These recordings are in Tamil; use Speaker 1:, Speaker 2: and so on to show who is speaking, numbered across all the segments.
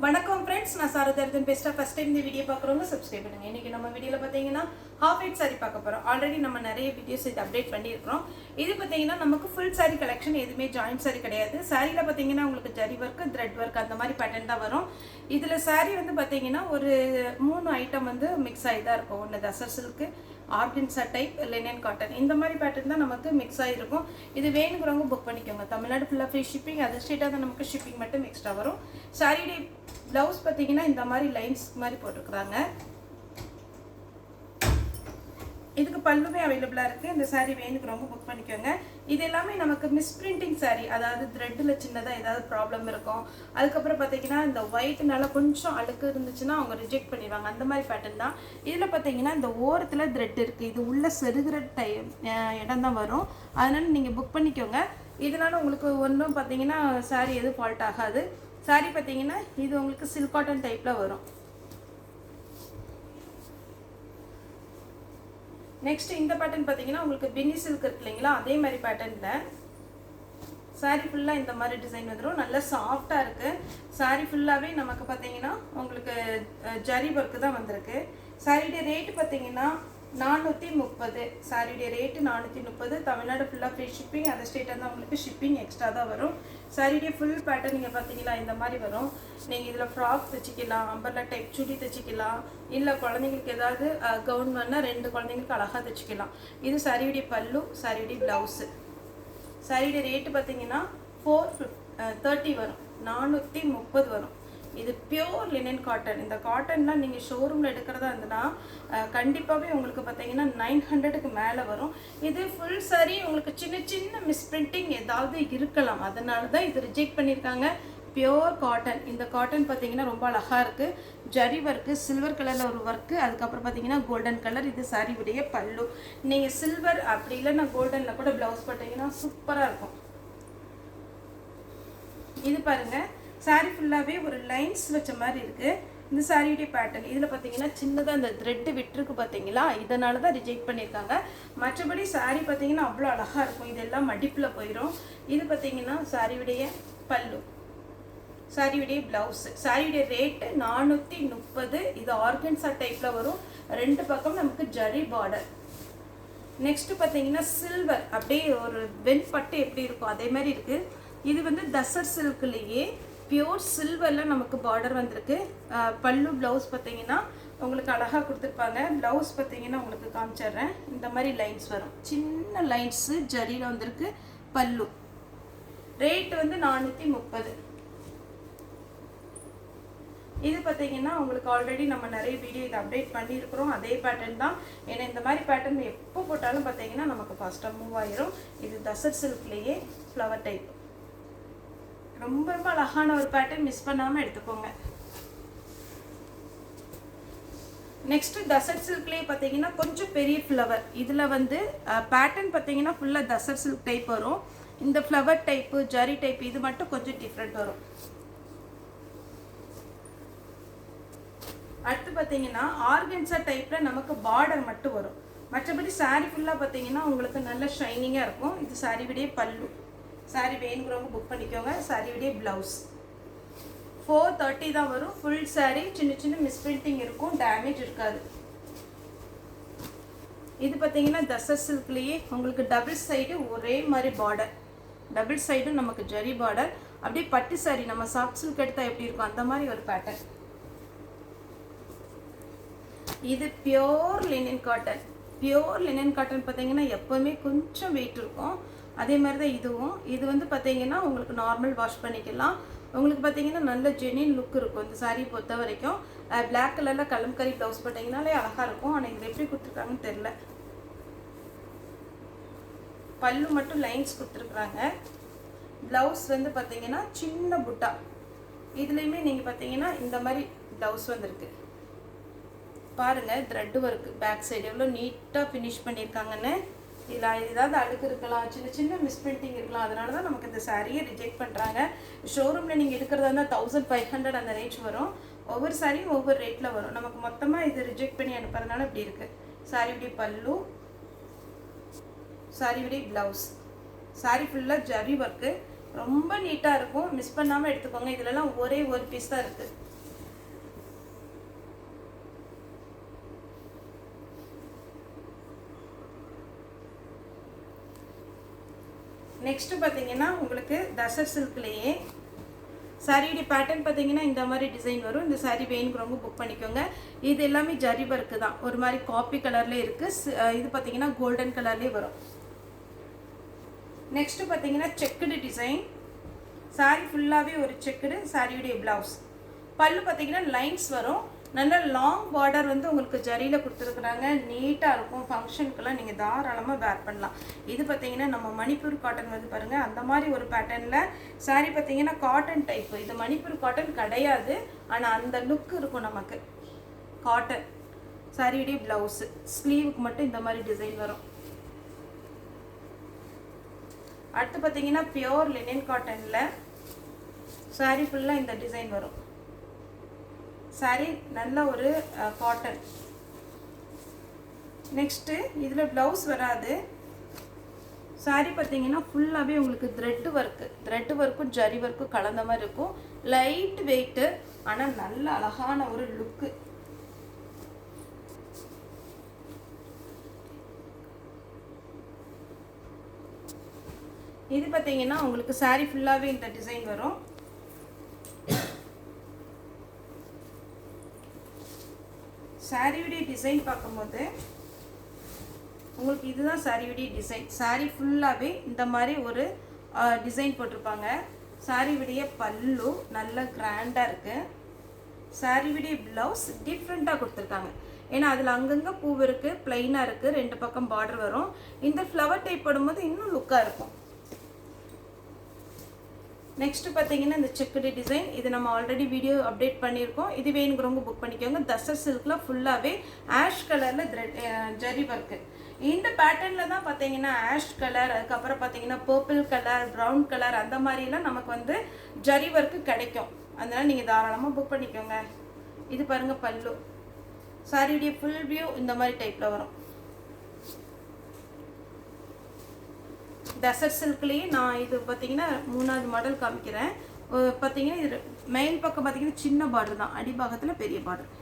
Speaker 1: வணக்கம் ஃப்ரெண்ட்ஸ், நான் சாரதார்த்தன் பேசுகிறேன். ஃபஸ்ட் டைம் இந்த வீடியோ பார்க்குறவங்க சப்ஸ்கிரைப் பண்ணுங்கள். இன்றைக்கி நம்ம வீடியோவில் பார்த்தீங்கன்னா ஹாஃப் ஒயிட் சாரி பார்க்க போகிறோம். ஆல்ரெடி நம்ம நிறைய வீடியோஸ் இது அப்டேட் பண்ணியிருக்கிறோம். இது பார்த்தீங்கன்னா நமக்கு ஃபுல் சாரி கலெக்ஷன், எதுவுமே ஜாயின்ட் சாரி கிடையாது. சாரியில் பார்த்தீங்கன்னா உங்களுக்கு ஜரி ஒர்க்கு, த்ரெட் ஒர்க் அந்த மாதிரி பேட்டர்ன் தான் வரும். இதில் சாரி வந்து பார்த்தீங்கன்னா ஒரு 3 ஐட்டம் வந்து மிக்ஸ் ஆகி தான் இருக்கும். ஒன்று tussar silk, organza type, linen cotton, இந்த மாதிரி பேட்டர்ன் தான் நமக்கு மிக்ஸ் ஆகிருக்கும். இது வேணுங்கிறவங்க புக் பண்ணிக்கோங்க. தமிழ்நாடு ஃபுல்லாக ஃப்ரீ ஷிப்பிங், அது ஸ்டேட்டாக தான் நமக்கு ஷிப்பிங் மட்டும் எக்ஸ்ட்ரா வரும். சாரியுடைய ப்ளவுஸ் பார்த்தீங்கன்னா இந்த மாதிரி லைன்ஸ் மாதிரி போட்டிருக்கிறாங்க. இதுக்கு பல்லுமே அவைலபிளாக இருக்குது. இந்த சாரீ வேணுங்கிறவங்க புக் பண்ணிக்கோங்க. இது எல்லாமே நமக்கு மிஸ்பிரிண்டிங் சாரீ, அதாவது த்ரெட்டில் சின்னதாக ஏதாவது ப்ராப்ளம் இருக்கும். அதுக்கப்புறம் பார்த்தீங்கன்னா இந்த ஒயிட்னால கொஞ்சம் அழுக்கு இருந்துச்சுன்னா அவங்க ரிஜெக்ட் பண்ணிடுவாங்க. அந்த மாதிரி பேட்டர்ன் தான். இதில் பார்த்தீங்கன்னா இந்த ஓரத்தில் த்ரெட் இருக்குது. இது உள்ள செருகிற இடம் தான் வரும். அதனால் நீங்கள் புக் பண்ணிக்கோங்க. இதனால் உங்களுக்கு ஒன்றும் பார்த்தீங்கன்னா சாரீ எதுவும் ஃபால்ட் ஆகாது. சாரீ பார்த்தீங்கன்னா இது உங்களுக்கு சில்க் காட்டன் டைப்பில் வரும். நெக்ஸ்ட் இந்த பேட்டர்ன் பார்த்தீங்கன்னா உங்களுக்கு பின்னி சில்க் இருக்கு இல்லைங்களா, அதே மாதிரி பேட்டர்னில் சாரீ ஃபுல்லாக இந்த மாதிரி டிசைன் வந்துடும். நல்லா சாஃப்டாக இருக்குது. சாரீ ஃபுல்லாகவே நமக்கு பார்த்தீங்கன்னா உங்களுக்கு ஜரி ஒர்க்கு தான் வந்திருக்கு. சாரியுடைய ரேட்டு பார்த்தீங்கன்னா 430. சாரியுடைய ரேட்டு 430. தமிழ்நாடு ஃபுல்லாக ஃப்ரீ ஷிப்பிங், அதர் ஸ்டேட்டாக தான் உங்களுக்கு ஷிப்பிங் எக்ஸ்ட்ரா தான் வரும். சாரியுடைய ஃபுல் பேட்டர்ன் நீங்கள் பார்த்தீங்கன்னா இந்த மாதிரி வரும். நீங்கள் இதில் ஃப்ராக் தைச்சிக்கலாம், அம்பர்லா டைப் சுடி தைச்சிக்கலாம், இல்லை குழந்தைங்களுக்கு ஏதாவது கவுன் வேணால் 2 குழந்தைங்களுக்கு அழகாக தைச்சிக்கலாம். இது சாரியுடைய பல்லு, சாரியுடைய ப்ளவுஸு. சாரியுடைய ரேட்டு பார்த்தீங்கன்னா 430 வரும், 430 வரும். இது பியோர் லினன் காட்டன். இந்த காட்டன்லாம் நீங்கள் ஷோரூமில் எடுக்கிறதா இருந்ததுன்னா கண்டிப்பாகவே உங்களுக்கு பார்த்தீங்கன்னா 900க்கு மேலே வரும். இது ஃபுல் சாரி உங்களுக்கு சின்ன சின்ன மிஸ்பிரிண்டிங் ஏதாவது இருக்கலாம், அதனால தான் இது ரிஜெக்ட் பண்ணியிருக்காங்க. Pure cotton. இந்த காட்டன் பார்த்தீங்கன்னா ரொம்ப அழகாக இருக்குது. ஜரி ஒர்க்கு, சில்வர் கலரில் ஒரு ஒர்க்கு, அதுக்கப்புறம் பார்த்தீங்கன்னா கோல்டன் கலர். இது சாரியுடைய பல்லு. நீங்கள் சில்வர் அப்படி இல்லைன்னா கோல்டனில் கூட ப்ளவுஸ் போட்டிங்கன்னா சூப்பராக இருக்கும். இது பாருங்கள், சாரீ ஃபுல்லாகவே ஒரு லைன்ஸ் வச்ச மாதிரி இருக்குது. இந்த சாரியுடைய பேட்டர்ன் இதில் பார்த்தீங்கன்னா சின்னதாக அந்த த்ரெட்டு விட்டுருக்கு பார்த்தீங்களா, இதனால தான் ரிஜெக்ட் பண்ணியிருக்காங்க. மற்றபடி சாரீ பார்த்தீங்கன்னா அவ்வளோ அழகாக இருக்கும். இதெல்லாம் மடிப்பில் போயிடும். இது பார்த்தீங்கன்னா சாரியுடைய பல்லு, சாரியுடைய ப்ளவுஸு. சாரியுடைய ரேட்டு 430. இது ஆர்கன்சா டைப்பில் வரும். 2 பக்கம் நமக்கு ஜரி பார்டர். நெக்ஸ்ட்டு பார்த்தீங்கன்னா சில்வர், அப்படியே ஒரு வெண்பட்டு எப்படி இருக்கும் அதே மாதிரி இருக்குது. இது வந்து தசர் சில்க்லேயே பியோர் சில்வரில் நமக்கு பார்டர் வந்திருக்கு. பல்லு ப்ளவுஸ் பார்த்தீங்கன்னா உங்களுக்கு அழகாக கொடுத்துருப்பாங்க. ப்ளவுஸ் பார்த்தீங்கன்னா உங்களுக்கு காமிச்சிட்றேன். இந்த மாதிரி லைன்ஸ் வரும், சின்ன லைன்ஸு ஜரியில் வந்திருக்கு. பல்லு ரேட்டு வந்து 430. இது பார்த்தீங்கன்னா உங்களுக்கு ஆல்ரெடி நம்ம நிறைய வீடியோ இதை அப்டேட் பண்ணியிருக்கிறோம். அதே பேட்டர்ன் தான். ஏன்னா இந்த மாதிரி பேட்டர்ன் எப்போ போட்டாலும் பார்த்தீங்கன்னா நமக்கு ஃபாஸ்ட்டாக மூவ் ஆயிரும். இது தசர் சில்க்லேயே ஃப்ளவர் டைப். ரொம்ப ரொம்ப அழகான ஒரு பேட்டர்ன், மிஸ் பண்ணாமல் எடுத்துக்கோங்க. நெக்ஸ்ட்டு தசர் சில்க்லேயே பார்த்தீங்கன்னா கொஞ்சம் பெரிய ஃப்ளவர். இதில் வந்து பேட்டர்ன் பார்த்தீங்கன்னா ஃபுல்லாக தசர் சில்க் டைப் வரும். இந்த ஃப்ளவர் டைப்பு, ஜரி டைப் இது மட்டும் கொஞ்சம் டிஃப்ரெண்ட் வரும். அடுத்து பார்த்தீங்கன்னா ஆர்கன்சா டைப்பில் நமக்கு பார்டர் மட்டும் வரும். மற்றபடி சாரீ ஃபுல்லாக பார்த்தீங்கன்னா உங்களுக்கு நல்ல ஷைனிங்காக இருக்கும். இது சாரியுடைய பல்லு. சாரீ வேணுங்கிறவங்க புக் பண்ணிக்கோங்க. சாரியுடைய ப்ளவுஸ் 430 தான் வரும். ஃபுல் சாரீ சின்ன சின்ன மிஸ்பிரிண்டிங் இருக்கும், டேமேஜ் இருக்காது. இது பார்த்தீங்கன்னா தசர் சில்க்லேயே உங்களுக்கு டபுள் சைடு ஒரே மாதிரி பார்டர். டபுள் சைடும் நமக்கு ஜரி பார்டர். அப்படியே பட்டு சாரீ நம்ம சாஃப்ட் சில்க் எடுத்தால் எப்படி இருக்கும் அந்த மாதிரி ஒரு பேட்டர்ன். இது pure linen cotton. Pure linen cotton பார்த்தீங்கன்னா எப்போவுமே கொஞ்சம் வெயிட் இருக்கும். அதே மாதிரி தான் இதுவும். இது வந்து பார்த்தீங்கன்னா உங்களுக்கு நார்மல் வாஷ் பண்ணிக்கலாம். உங்களுக்கு பார்த்தீங்கன்னா நல்ல ஜெனின் லுக் இருக்கும் இந்த சாரீ பொறுத்த வரைக்கும். பிளாக் கலரில் கலம்கரி ப்ளவுஸ் போட்டிங்கனாலே அழகாக இருக்கும். ஆனால் இது எப்படி கொடுத்துருக்காங்கன்னு தெரில. பல்லு மட்டும் லைன்ஸ் கொடுத்துருக்குறாங்க. ப்ளவுஸ் வந்து பார்த்தீங்கன்னா சின்ன புட்டா. இதுலேயுமே நீங்கள் பார்த்தீங்கன்னா இந்த மாதிரி ப்ளவுஸ் வந்துருக்கு. பாருங்கள், த்ரெட் ஒர்க்கு பேக் சைடு எவ்வளோ நீட்டாக ஃபினிஷ் பண்ணியிருக்காங்கன்னு. இதில் ஏதாவது அழுக்கு இருக்கலாம், சின்ன சின்ன மிஸ்பிரிண்டிங் இருக்கலாம். அதனால தான் நமக்கு இந்த சாரியை ரிஜெக்ட் பண்ணுறாங்க. ஷோரூமில் நீங்கள் எடுக்கிறதா இருந்தால் 1500 அந்த ரேஞ்ச் வரும். ஒவ்வொரு சாரியும் ஒவ்வொரு ரேட்டில் வரும். நமக்கு மொத்தமாக இது ரிஜெக்ட் பண்ணி அனுப்புறதுனால இப்படி இருக்குது. சாரியுடைய பல்லு, சாரியுடைய ப்ளவுஸ். சாரி ஃபுல்லாக ஜரி ஒர்க்கு, ரொம்ப நீட்டாக இருக்கும். மிஸ் பண்ணாமல் எடுத்துக்கோங்க. இதிலலாம் ஒரே ஒரு பீஸ் தான் இருக்குது. நெக்ஸ்ட்டு பார்த்தீங்கன்னா உங்களுக்கு தசர் சில்க்லேயே சாரியுடைய பேட்டர்ன் பார்த்தீங்கன்னா இந்த மாதிரி டிசைன் வரும். இந்த சாரீ வேணுங்கிறவங்க புக் பண்ணிக்கோங்க. இது எல்லாமே ஜரி ஒர்க்கு தான். ஒரு மாதிரி காப்பி கலர்லேயே இருக்குது. இது பார்த்தீங்கன்னா கோல்டன் கலர்லேயே வரும். நெக்ஸ்ட்டு பார்த்தீங்கன்னா செக்குடு டிசைன். சாரீ ஃபுல்லாகவே ஒரு செக்குடு. சாரியுடைய ப்ளவுஸ் பல்லு பார்த்தீங்கன்னா லைன்ஸ் வரும். நல்ல லாங் பார்டர் வந்து உங்களுக்கு ஜரியில் கொடுத்துருக்குறாங்க. நீட்டாக இருக்கும். ஃபங்க்ஷனுக்கெல்லாம் நீங்கள் தாராளமாக வேர் பண்ணலாம். இது பார்த்தீங்கன்னா நம்ம மணிப்பூர் காட்டன் வந்து பாருங்கள், அந்த மாதிரி ஒரு பேட்டர்னில் சாரீ பார்த்தீங்கன்னா காட்டன் டைப்பு. இது மணிப்பூர் காட்டன் கிடையாது, ஆனால் அந்த லுக் இருக்கும் நமக்கு. காட்டன் சாரியுடைய ப்ளவுஸு ஸ்லீவுக்கு மட்டும் இந்த மாதிரி டிசைன் வரும். அடுத்து பார்த்தீங்கன்னா பியோர் லினன் காட்டனில் சாரீ ஃபுல்லாக இந்த டிசைன் வரும். சாரீ நல்ல ஒரு காட்டன். நெக்ஸ்ட்டு இதில் ப்ளவுஸ் வராது. சாரீ பார்த்தீங்கன்னா ஃபுல்லாகவே உங்களுக்கு த்ரெட்டு ஒர்க்கும் ஜரி ஒர்க்கும் கலந்த மாதிரி இருக்கும். லைட் வெயிட்டு, ஆனால் நல்ல அழகான ஒரு லுக்கு. இது பார்த்தீங்கன்னா உங்களுக்கு சாரீ ஃபுல்லாகவே இந்த டிசைன் வரும். சாரியுடைய டிசைன் பார்க்கும்போது உங்களுக்கு இதுதான் சாரியுடைய டிசைன். சாரீ ஃபுல்லாகவே இந்த மாதிரி ஒரு டிசைன் போட்டிருப்பாங்க. சாரியுடைய பல்லு நல்ல கிராண்டாக இருக்குது. சாரியுடைய ப்ளவுஸ் டிஃப்ரெண்ட்டாக கொடுத்துருக்காங்க. ஏன்னா அதில் அங்கங்கே பூ இருக்குது, ப்ளைனாக இருக்குது, 2 பக்கம் பார்டர் வரும். இந்த ஃப்ளவர் டைப் போடும்போது இன்னும் லுக்காக இருக்கும். நெக்ஸ்ட்டு பார்த்தீங்கன்னா இந்த செக்குடு டிசைன். இது நம்ம ஆல்ரெடி வீடியோ அப்டேட் பண்ணியிருக்கோம். இது வேணுங்கிறவங்க புக் பண்ணிக்கோங்க. தசர் சில்கில் ஃபுல்லாகவே ஆஷ் கலரில் ஜரி ஒர்க்கு. இந்த பேட்டர்னில் தான் பார்த்தீங்கன்னா ஆஷ் கலர், அதுக்கப்புறம் பார்த்தீங்கன்னா பர்பிள் கலர், ப்ரௌன் கலர், அந்த மாதிரிலாம் நமக்கு வந்து ஜரி ஒர்க்கு கிடைக்கும். அதனால் நீங்கள் தாராளமாக புக் பண்ணிக்கோங்க. இது பாருங்கள் பல்லு. சாரியுடைய ஃபுல் வியூ இந்த மாதிரி டைப்பில் வரும். டசர் சில்க்லேயே நான் இது பார்த்தீங்கன்னா 3வது மாடல் காமிக்கிறேன். பார்த்தீங்கன்னா இது மெயின் பக்கம் பார்த்தீங்கன்னா சின்ன பார்டர் தான், அடிபாகத்தில் பெரிய பார்டர்.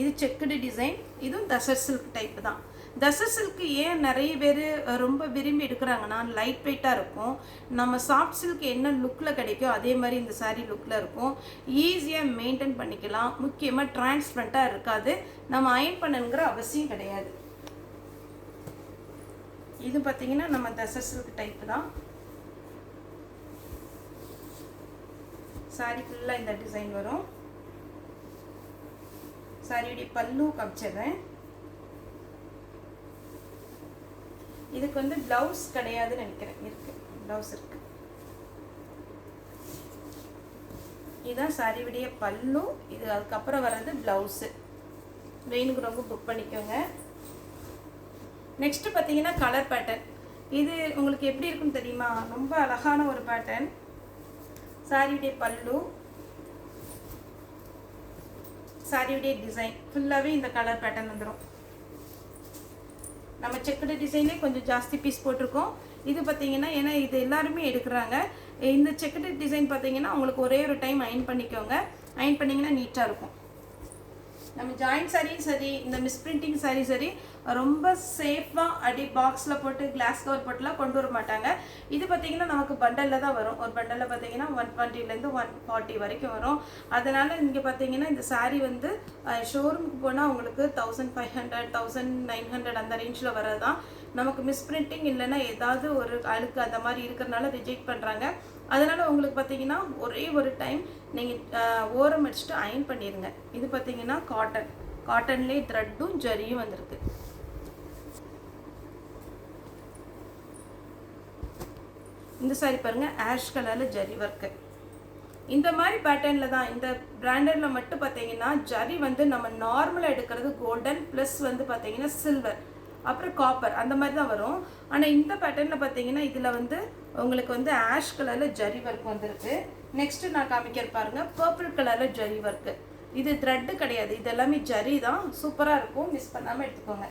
Speaker 1: இது செக்குடு டிசைன். இதுவும் தசர் சில்க் டைப்பு தான். தசர் சில்க் ஏன் நிறைய பேர் ரொம்ப விரும்பி எடுக்கிறாங்கன்னா லைட் வெயிட்டாக இருக்கும். நம்ம சாஃப்ட் சில்க் என்ன லுக்கில் கிடைக்கும் அதே மாதிரி இந்த சாரீ லுக்கில் இருக்கும். ஈஸியாக மெயின்டைன் பண்ணிக்கலாம். முக்கியமாக டிரான்ஸ்பரண்ட்டாக இருக்காது. நம்ம அயன் பண்ணணுங்கிற அவசியம் கிடையாது. இது பார்த்தீங்கன்னா நம்ம தசர் சில்க் டைப்பு தான். சாரீ ஃபுல்லாக இந்த டிசைன் வரும். சாரியுடைய பல்லு காமிச்சிடுறேன். இதுக்கு வந்து ப்ளவுஸ் கிடையாதுன்னு நினைக்கிறேன். இருக்கு, ப்ளவுஸ் இருக்கு. இதுதான் சாரியுடைய பல்லு. இது அதுக்கப்புறம் வர்றது ப்ளவுஸு. வேணுங்கிறவங்க புக் பண்ணிக்கோங்க. நெக்ஸ்ட்டு பார்த்தீங்கன்னா கலர் பேட்டர்ன். இது உங்களுக்கு எப்படி இருக்குன்னு தெரியுமா? ரொம்ப அழகான ஒரு பேட்டர்ன். சாரியுடைய பல்லு, சாரியுடைய டிசைன் ஃபுல்லாகவே இந்த கலர் பேட்டர்ன் வந்துடும். நம்ம செக்குடு டிசைனே கொஞ்சம் ஜாஸ்தி பீஸ் போட்டிருக்கோம். இது பார்த்தீங்கன்னா ஏன்னா இது எல்லாருமே எடுக்கிறாங்க. இந்த செக்குடு டிசைன் பார்த்தீங்கன்னா உங்களுக்கு ஒரே ஒரு டைம் அயன் பண்ணிக்கோங்க. அயன் பண்ணிங்கன்னா நீட்டாக இருக்கும். நம்ம ஜாயிண்ட் சாரியும் சரி, இந்த மிஸ்பிரிண்டிங் சாரி சரி, ரொம்ப சேஃபாக அடி பாக்ஸில் போட்டு கிளாஸ் கவர் போட்டுலாம் கொண்டு வர மாட்டாங்க. இது பார்த்திங்கன்னா நமக்கு பண்டலில் தான் வரும். ஒரு பண்டலில் பார்த்திங்கன்னா 120லேருந்து 140 வரைக்கும் வரும். அதனால் இங்கே பார்த்திங்கன்னா இந்த சாரீ வந்து ஷோரூமுக்கு போனால் உங்களுக்கு 1500 1900 அந்த ரேஞ்சில் வரது தான். நமக்கு மிஸ்பிரிண்டிங் இல்லைன்னா ஏதாவது ஒரு அழுக்கு அந்த மாதிரி இருக்கிறனால ரிஜெக்ட் பண்ணுறாங்க. அதனால் உங்களுக்கு பார்த்தீங்கன்னா ஒரே ஒரு டைம் நீங்கள் ஓரம் அடிச்சுட்டு அயன் பண்ணிடுங்க. இது பார்த்தீங்கன்னா காட்டன்லேயே த்ரெட்டும் ஜரியும் வந்திருக்கு. இந்த சாரி பாருங்கள், ஆஷ் கலரில் ஜரி ஒர்க்கு. இந்த மாதிரி பேட்டர்னில் தான் இந்த பிராண்டடில் மட்டும் பார்த்தீங்கன்னா ஜரி வந்து நம்ம நார்மலாக எடுக்கிறது கோல்டன் ப்ளஸ் வந்து பார்த்தீங்கன்னா சில்வர் அப்புறம் காப்பர் அந்த மாதிரி தான் வரும். ஆனால் இந்த பேட்டர்னில் பார்த்தீங்கன்னா இதில் வந்து உங்களுக்கு வந்து ஆஷ் கலரில் ஜரி ஒர்க் வந்துருக்கு. நெக்ஸ்ட்டு நான் காமிக்கிற பாருங்கள், பர்பிள் கலரில் ஜரி ஒர்க்கு. இது த்ரெட்டு கிடையாது, இது எல்லாமே ஜரி தான். சூப்பராக இருக்கும், மிஸ் பண்ணாமல் எடுத்துக்கோங்க.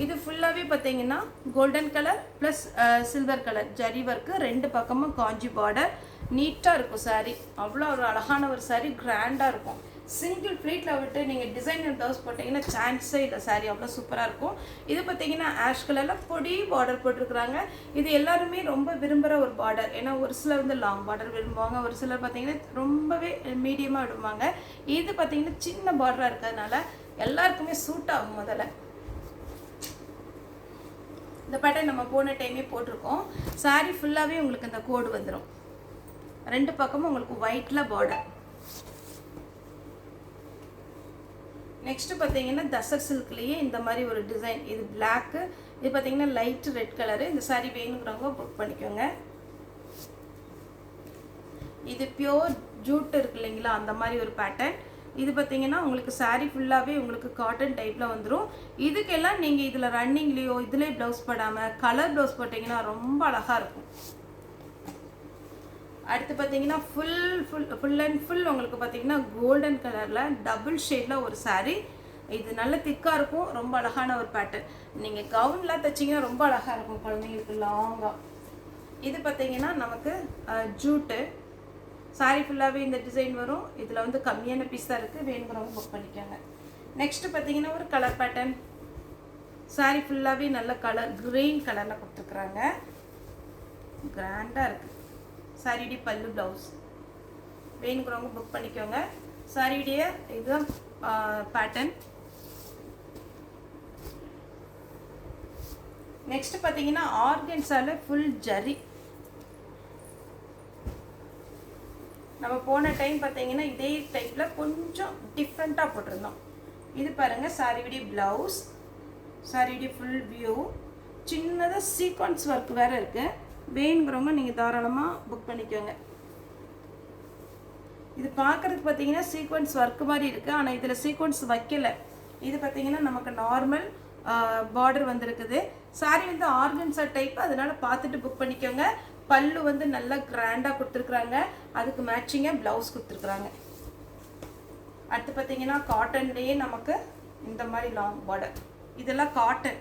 Speaker 1: இது ஃபுல்லாகவே பார்த்தீங்கன்னா golden colour plus silver colour zari work. 2 பக்கமும் காஞ்சி பார்டர். நீட்டாக இருக்கும் சாரீ. அவ்வளோ ஒரு அழகான ஒரு சாரீ, கிராண்டாக இருக்கும். சிங்கிள் ப்ளீட்டில் விட்டு நீங்கள் டிசைனர் ப்ளவுஸ் போட்டிங்கன்னா சான்ஸே இல்லை, சாரீ அவ்வளோ சூப்பராக இருக்கும். இது பார்த்தீங்கன்னா ஆஷ் கலரில் பொடி பார்டர் போட்டிருக்குறாங்க. இது எல்லாருமே ரொம்ப விரும்புகிற ஒரு பார்டர். ஏன்னா ஒரு சிலர் வந்து லாங் பார்டர் விரும்புவாங்க, ஒரு சிலர் பார்த்தீங்கன்னா ரொம்பவே மீடியமாக விடுவாங்க. இது பார்த்தீங்கன்னா சின்ன பார்டராக இருக்கிறதுனால எல்லாருக்குமே சூட் ஆகும். முதல்ல இந்த பேட்டர்ன் நம்ம போன டைமே போட்டிருக்கோம். சாரீ ஃபுல்லாகவே உங்களுக்கு இந்த கோடு வந்துடும். 2 பக்கமும் உங்களுக்கு ஒயிட்டில் பார்டர். நெக்ஸ்ட்டு பார்த்தீங்கன்னா தசர் சில்க்லேயே இந்த மாதிரி ஒரு டிசைன். இது பிளாக்கு, இது பார்த்தீங்கன்னா லைட் ரெட் கலரு. இந்த சாரீ வேணுங்கிறவங்க புக் பண்ணிக்கோங்க. இது பியோர் ஜூட் இருக்கு இல்லைங்களா, அந்த மாதிரி ஒரு பேட்டர்ன். இது பார்த்தீங்கன்னா உங்களுக்கு சாரீ ஃபுல்லாகவே உங்களுக்கு காட்டன் டைப்பில் வந்துடும். இதுக்கெல்லாம் நீங்கள் இதில் ரன்னிங்லேயோ இதிலே ப்ளவுஸ் போடாமல் கலர் ப்ளவுஸ் போட்டிங்கன்னா ரொம்ப அழகாக இருக்கும். அடுத்து பார்த்தீங்கன்னா ஃபுல் அண்ட் ஃபுல் உங்களுக்கு பார்த்தீங்கன்னா கோல்டன் கலரில் டபுள் ஷேடில் ஒரு சாரீ. இது நல்ல திக்காக இருக்கும், ரொம்ப அழகான ஒரு பேட்டர்ன். நீங்கள் கவுன்லாம் தைச்சிங்கன்னா ரொம்ப அழகாக இருக்கும் குழந்தைங்களுக்கு லாங்காக. இது பார்த்தீங்கன்னா நமக்கு ஜூட்டு. சாரீ ஃபுல்லாகவே இந்த டிசைன் வரும். இதில் வந்து கம்மியான பீஸ் தான் இருக்குது, வேணுங்கிறவங்க புக் பண்ணிக்கோங்க. நெக்ஸ்ட்டு பார்த்தீங்கன்னா ஒரு கலர் பேட்டர்ன். சாரீ ஃபுல்லாகவே நல்ல கலர் க்ரீன் கலரில் கொடுத்துருக்குறாங்க. கிராண்டாக இருக்குது. சாரியுடைய பல்லு ப்ளவுஸ், வேணுங்கிறவங்க புக் பண்ணிக்கோங்க. சாரியுடைய இதுதான் பேட்டர்ன். நெக்ஸ்ட் பார்த்தீங்கன்னா ஆர்கன்ஸால ஃபுல் ஜரி. நம்ம போன டைம் பார்த்தீங்கன்னா இதே டைப்பில் கொஞ்சம் டிஃப்ரெண்ட்டாக போட்டிருந்தோம். இது பாருங்கள் சாரியுடைய ப்ளவுஸ், சாரியுடைய ஃபுல் வியூ. சின்னதாக சீக்வன்ஸ் ஒர்க் வேறு இருக்குது, வேணுங்கிறவங்க நீங்கள் தாராளமாக புக் பண்ணிக்கோங்க. இது பார்க்குறதுக்கு பார்த்தீங்கன்னா சீக்வன்ஸ் ஒர்க் மாதிரி இருக்குது, ஆனால் இதில் சீக்வன்ஸ் வைக்கலை. இது பார்த்தீங்கன்னா நமக்கு நார்மல் பார்டர் வந்துருக்குது. சாரீ வந்து ஆர்கன்ஸா டைப், அதனால் பார்த்துட்டு புக் பண்ணிக்கோங்க. பல்லு வந்து நல்லா கிராண்டாக கொடுத்துருக்குறாங்க, அதுக்கு மேட்சிங்காக ப்ளவுஸ் கொடுத்துருக்குறாங்க. அடுத்து பார்த்தீங்கன்னா காட்டன்லேயே நமக்கு இந்த மாதிரி லாங் பார்டர். இதெல்லாம் காட்டன்,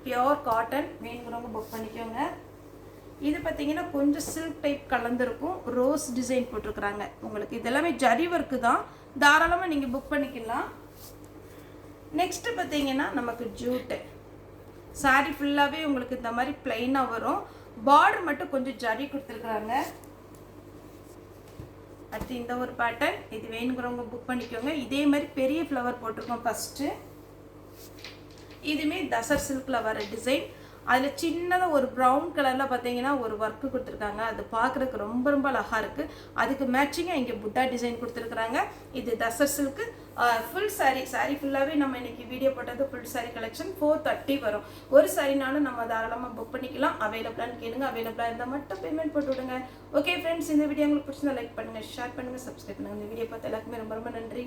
Speaker 1: பியோர் காட்டன், வேணுங்கிறவங்க புக் பண்ணிக்கோங்க. இது பார்த்தீங்கன்னா கொஞ்சம் சில்க் டைப் கலந்துருக்கும், ரோஸ் டிசைன் போட்டிருக்குறாங்க உங்களுக்கு. இதெல்லாமே ஜரி ஒர்க்கு தான், தாராளமாக நீங்கள் புக் பண்ணிக்கலாம். நெக்ஸ்ட்டு பார்த்தீங்கன்னா நமக்கு ஜூட்டு. சாரீ ஃபுல்லாகவே உங்களுக்கு இந்த மாதிரி பிளைனாக வரும், பார்டர் மட்டும் கொஞ்சம் ஜரி கொடுத்துருக்குறாங்க. அடுத்து இந்த ஒரு பேட்டர்ன், இது வேணுங்கிறவங்க புக் பண்ணிக்கோங்க. இதே மாதிரி பெரிய ஃப்ளவர் போட்டிருக்கோம் ஃபஸ்ட்டு. இதுவுமே தசர் சில்கில் வர டிசைன். அதில் சின்னதாக ஒரு ப்ரௌன் கலரில் பார்த்தீங்கன்னா ஒரு ஒர்க்கு கொடுத்துருக்காங்க, அது பார்க்குறதுக்கு ரொம்ப ரொம்ப அழகாக இருக்குது. அதுக்கு மேட்சிங்காக இங்கே புட்டா டிசைன் கொடுத்துருக்குறாங்க. இது தசர் சில்க்கு ஃபுல் சாரீ. சாரீ ஃபுல்லாகவே நம்ம இன்றைக்கி வீடியோ போட்டது ஃபுல் சாரீ கலெக்ஷன் 430 வரும். ஒரு சாரீனாலும் நம்ம தாராளமாக புக் பண்ணிக்கலாம். அவைலபிளான்னு கேளுங்க, அவைலபிளாக இருந்தால் மட்டும் பேமெண்ட் போட்டு விடுங்க. ஓகே ஃப்ரெண்ட்ஸ், இந்த வீடியோ உங்களுக்கு பிடிச்சிருந்தா லைக் பண்ணுங்கள், ஷேர் பண்ணுங்கள், சப்ஸ்கிரைப் பண்ணுங்கள். இந்த வீடியோ பார்த்து எல்லாருக்குமே ரொம்ப ரொம்ப நன்றி.